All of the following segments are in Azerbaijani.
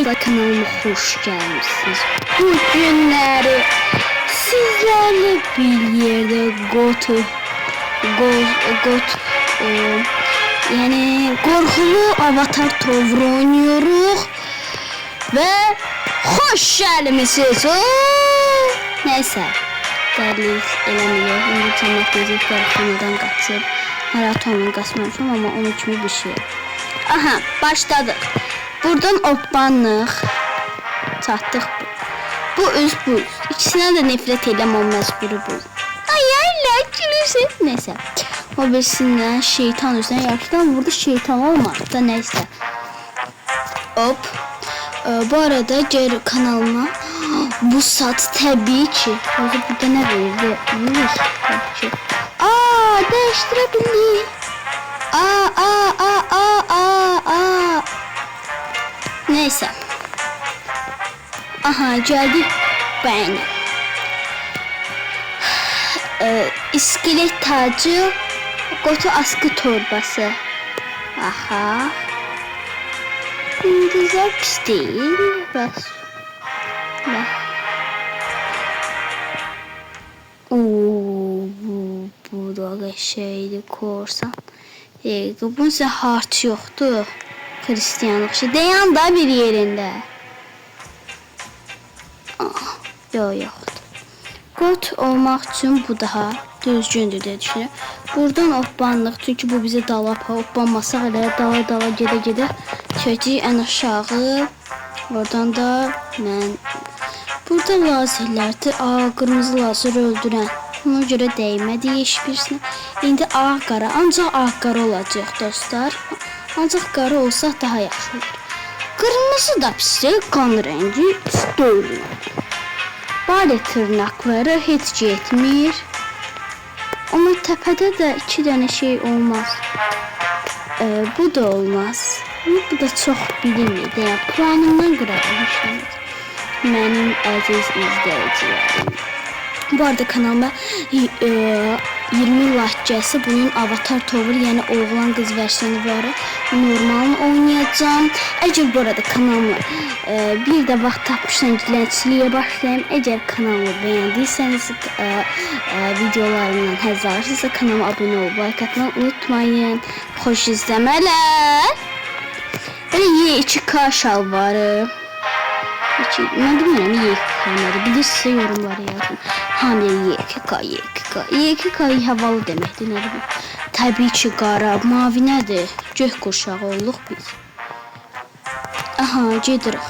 da kanalıma hoş gelmişsiniz. Bu günleri sizlerle bir yerde yani korkulu Avatar Tower oynuyoruz ve hoş gelmişsiniz. Neyse, dərlik eləmiyor. İndi cəmiyyət gözlüklər konudan qaçıb. Maratondan qaçmamışım ama onun kimi bir şey. Aha, başladık. Buradan opbanlıq çatdıq. Bu üz bu. İkisindən də nefret eləməm məcburi bu. Ayarlar gülürsə. Neyse. O birisindən şeytan üzrə yaxşıdan burada şeytan olmadı da neyse. Hop. Bu arada geri kanalıma bu saat tabii ki. Burada ne verdi? Tabii ki. Değiştirebildim. Neyse. Aha geldi ben. İskelet tacı, kutu askı torbası. Aha. Güzel pis değil. Bak. Bu da şeydi korsan. Bunun ise harç yoktu. Hristiyanlık şey. Dayan da bir yerinde. Yoktu. Got olmaq üçün bu daha düzgündür deyə düşünürəm. Buradan opbanlıq, çünki bu bizi dalapa, opbanmasaq elə dala gedə çəkəcək ən aşağı. Oradan da mən burada lazerlərdir. Qırmızı lazer öldürən. Ona görə dəymədi heç birisinə. İndi ağ-qara, ancaq ağ-qara olacaq dostlar. Ancaq qara olsa daha yaxşı olur. Qırmızı da pisdir, qan rəngi deyil. Bale tırnakları heç getmir. Ama tepede de 2 tane şey olmaz. Bu da olmaz. Bu da çok bilinmedi. Yani planımdan qırarım. Mənim əziz izləyicilərim. Bu arada kanalıma 20 like gəlsə bunun Avatar Tower yani oğlan qız versiyonu var. Normalini oynayacağım. Əgər bu arada kanalıma bir də vaxt tapmışsam dilənçiliyə başlayayım. Əgər kanalımı beğendiyseniz videolarımdan həzz alırsınızsa kanalıma abone olub like atmayı unutmayın. Xoş izləmələr. Belə Y2K şalvarı. Ben bilmiyorum Y2K'ları. Bilirse yorumlara yazın. Hani Y2K'yı havalı deməkdir. Ne bileyim. Tabii ki qara, mavi nədir? Göh qurşağı oluq biz. Aha, gedirik.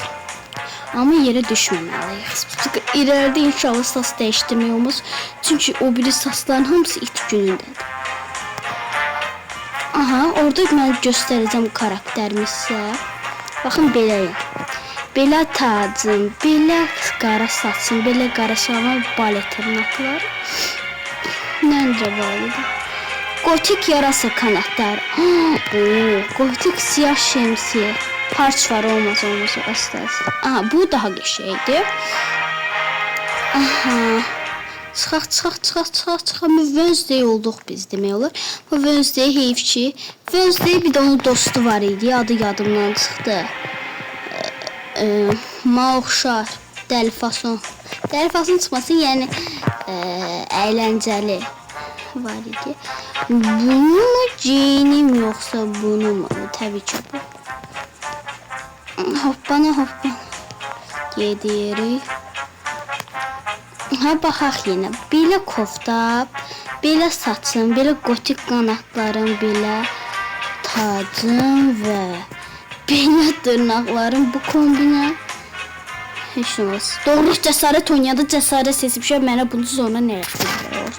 Ama yere düşməməliyik. İleride inşallah sas dəyişdirmək olmaz. Çünkü o biri sasların hamısı it günündədir. Aha, orada mən göstərəcəm karakterimisə. Baxın beləyəm. Belə tacım, belə qara saçım, belə qara şalvar, bale tırnaqlar. Nəncə valıdır? Gotik yarasa kanatlar. Gotik siyah şemsiye. Parç var olmaz asla. Aha, bu daha geçeydi. Aha. Çıxaq. Wednesday olduq biz demək olur. Bu Wednesday heyf ki. Wednesday bir də onun dostu var idi. Adı yadımdan çıxdı. Mauxşar, Dəlfason. Dəlfason çıxması yəni əyləncəli var idi. Bunu mu geynim yoxsa bunu mu? Təbii ki bu. Hoppana. Gedirik. Ha baxaq yenə. Belə kofta, belə saçım, belə gotik qanatlarım, belə tacım və belə dırnaqlarım bu kombinə. Heç olmaz. Doğruq cəsarət oynadı, cəsarət seçmişəm. Mənə bunu sonra nə yapacaq?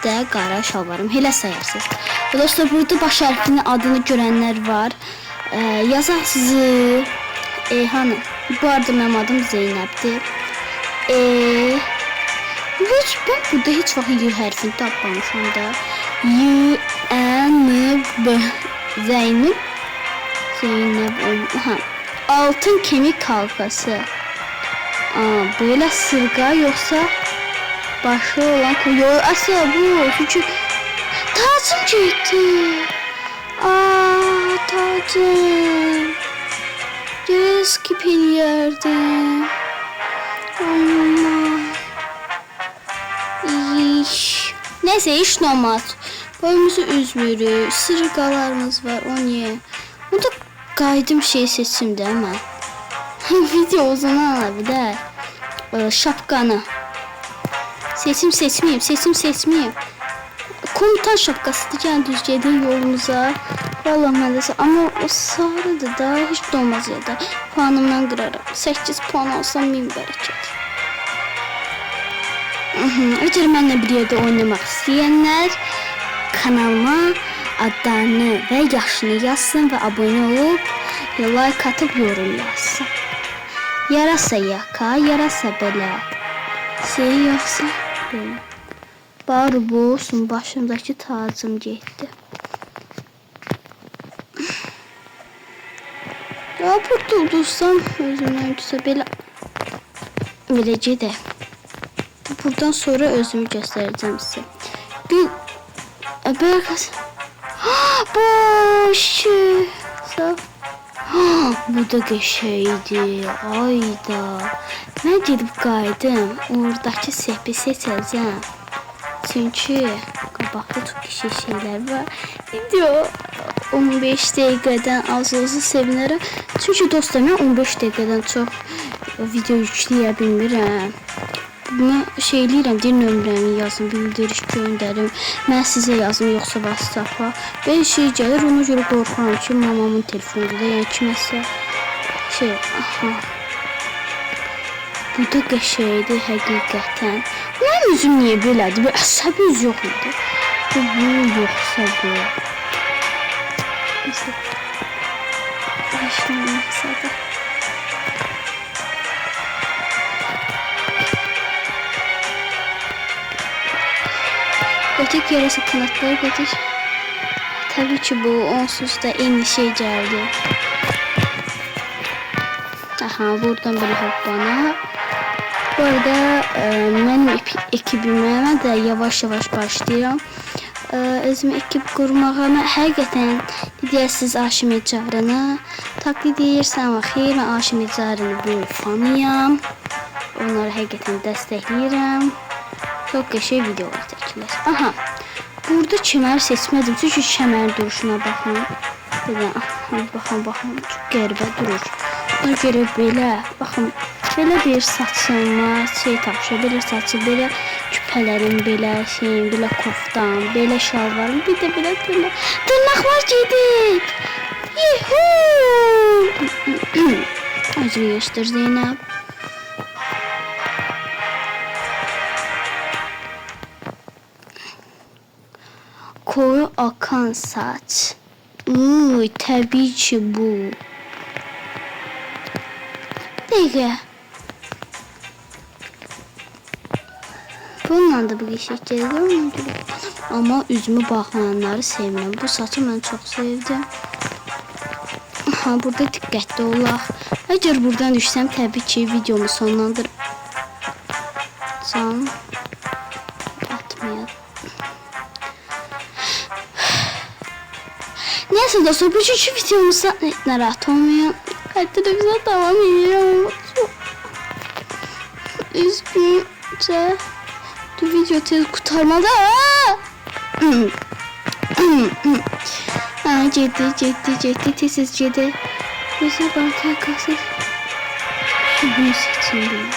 Də qara şalvarım. Elə sayarsınız. Dostlar, burada baş hərfinin adını görənlər var. Yazaq sizi. Hanı? Bu arada mənim adım Zeynəbdir. Ben burada heç vaxt Y hərfini tapmamışam da. Y-N-B Zeynəb. Aha. Altın kemik halkası. Böyle sırga yoksa başı olan koyuyor. Asla bu. Çünkü tacım gitti. Tacım. Görək skip eləyərdim. Amma neyse iş olmaz. Boyumuzu üzmürük. Sırıqalarımız var. O niye? Burada qaydım şey seçimdə mən. Video uzun ala bilər. Şapkanı. Seçmeyeyim. Komutan şapkasıdır. Yəni düz gedin yolumuza. Vallahi məndəsə. Amma o sarıdır da. Heç də olmaz ya da. Puanımdan qıraram. 8 puan alsam 1000 bərəkət. Ötürü mənlə bir yerdə oynamaq istəyənlər kanalıma adlarını və yaşını yazsın və abunə olub like atıb yorum yazsın. Yarasa yaka, yarasa belə. Şey yoxsa belə. Bari bu olsun, başımdakı tacım getdi. Ya burada udursam özümdən güzel belə. Belə gedək. Buradan sonra özümü göstereceğim size. Bir bırakın. Boş. Bu da qəşəydi. Ayda. Mən gedib qaydım. Oradakı sehpi seçəcəm. Çünki qabaqda çox kişi şeylər var. Video 15 dəqiqədən az olsa sevinərəm. Çünki dostlar, mən 15 dəqiqədən çox video yükləyə bilmirəm. Bunu şeyləyirəm, deyir nömrəmi yazın, bildiriş göndərim. Mən sizə yazım, yoxsa WhatsApp-a. Belə şey gəlir, ona görə qorxuram ki, mamamın telefonudur da, yəni kiməsə şey, aha. Bu da qəşəydi həqiqətən. Mənim üzüm niyə belədir? Bir əsəbi üz yox idi. Bu yoxsa bu. Nəsə. Başına məqsədə. Öteki yarası kanatları getir. Tabii ki bu onsuz da en şey geldi. Aha, buradan böyle hoppana. Bu arada benim ekibime de yavaş yavaş başlayıram. Özümü ekip kurmağa. Mən həqiqətən deyərsiniz Aşimid Carını taklit edirsən və xeyr, mən Aşimid Carını bir fanıyam. Onları həqiqətən dəstəkləyirəm. Çok qəşəng videolar çəkilir. Aha, burada kemer seçmədim çünki kemer duruşuna baxın. Baxın, çok qəribə durur. Ona görə belə, baxın, belə bir saçım var, şey tapışır, belə saçı, belə küpələrim, belə şeyim, belə koftam, belə şalvarım, bir də belə dırnaqlar gedik. Yuhuu! Acı göstər Zeynəb. Koyu akan saç. Tabii ki bu. Dəqiqə. Bununla da bu qəşək gəlir. Amma üzümü bağlayanları sevmirəm. Bu saçı mən çox sevdim. Aha, burada diqqətli olaq. Əgər buradan düşsəm, təbii ki videomu sonlandırım. Can atmayalım. Neyse dostlar, bu üçüncü videomuzda narahat olmayın. Televizyon devam ediyorum. Üzgünce bu video tez kurtarmadı. Ciddi tez ciddi. Bize bankaya kalsın. Bunu seçeyim.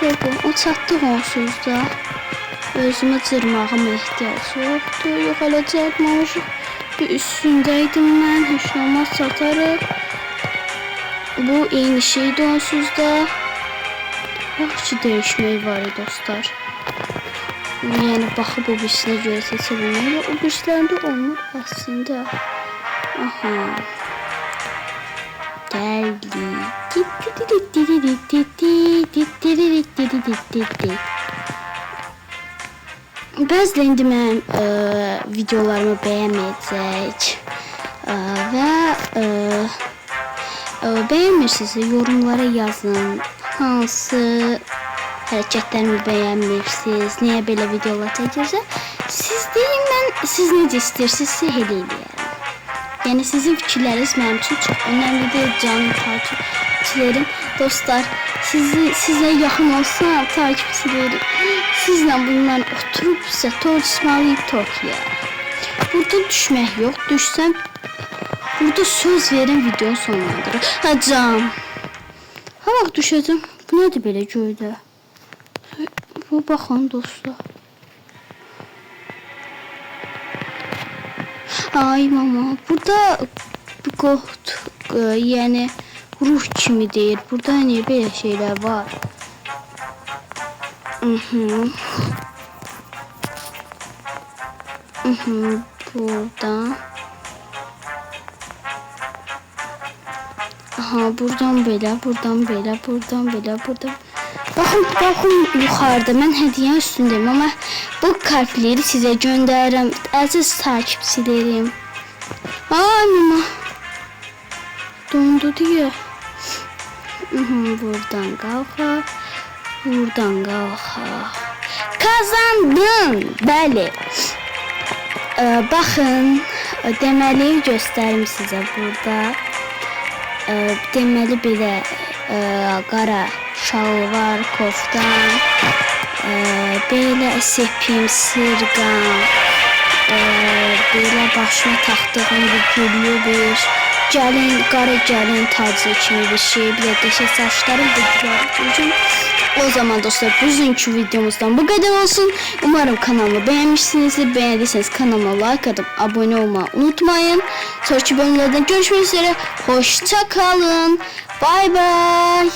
Bu. O çatdıq onsuz da. Özümə cırmağıma ehtiyac yoxdur. Yox, hələ cırmamışım. Bir üstündəydim mən. Heç olmaz satarıq. Bu eyni şeydir onsuz da. Yaxşı dəyişmək var dostlar. Yəni baxıb o birisinə görə seçə bilmək. O birislərində olmur əslində. Aha. Gəldi. Bəzən mən videolarımı bəyənməyəcək və bəyənmirsinizsə yorumlara yazın. Hansı hərəkətlərimi bəyənmirsiniz, niyə belə videolar çəkirsə Siz deyin, mən siz necə istəyirsinizsə elə eləyərəm. Yəni sizin fikirləriniz mənim üçün çox önəmlidir, canım takipçilərim, dostlar. Sizə yaxın olsa takipçilərim. Sizlə bunlar oturub sizə torçmalıyıb Tokyo. Burada düşmək yox, düşsəm burada söz verin videonu sonlandırır. Hacam. Ha vaxt düşəcəm. Bu nədir belə göydə? Bu baxın dostlar. Ay mama, burada qot, yəni ruh kimi deyir. Burada niyə belə şeylər var? Buradan. Aha, buradan belə, buradan belə, buradan belə, buradan. Baxın yuxarıda mən hədiyyə üstündəyim, amma bu kartları sizə göndərirəm, əziz takipçilərim. Ay mama. Dondu deyə. Buradan qalxaq. Buradan qalxaq. Kazandın. Bəli. Baxın, deməli göstərim sizə burada. Deməli belə qara şalvar, koftan, belə sepim, sırğan, belə başına taxdığım bir güllü bir gəlin, qara gəlin tacı kimi bir şey, bir də qəşəng saçlarım bu. O zaman dostlar, bugünkü videomuzdan bu kadar olsun. Umarım kanalımı beğenmişsinizdir. Beğendiyseniz kanalıma like atıp abone olmayı unutmayın. Sonraki bölümlerden görüşmek üzere. Hoşça kalın. Bye bye.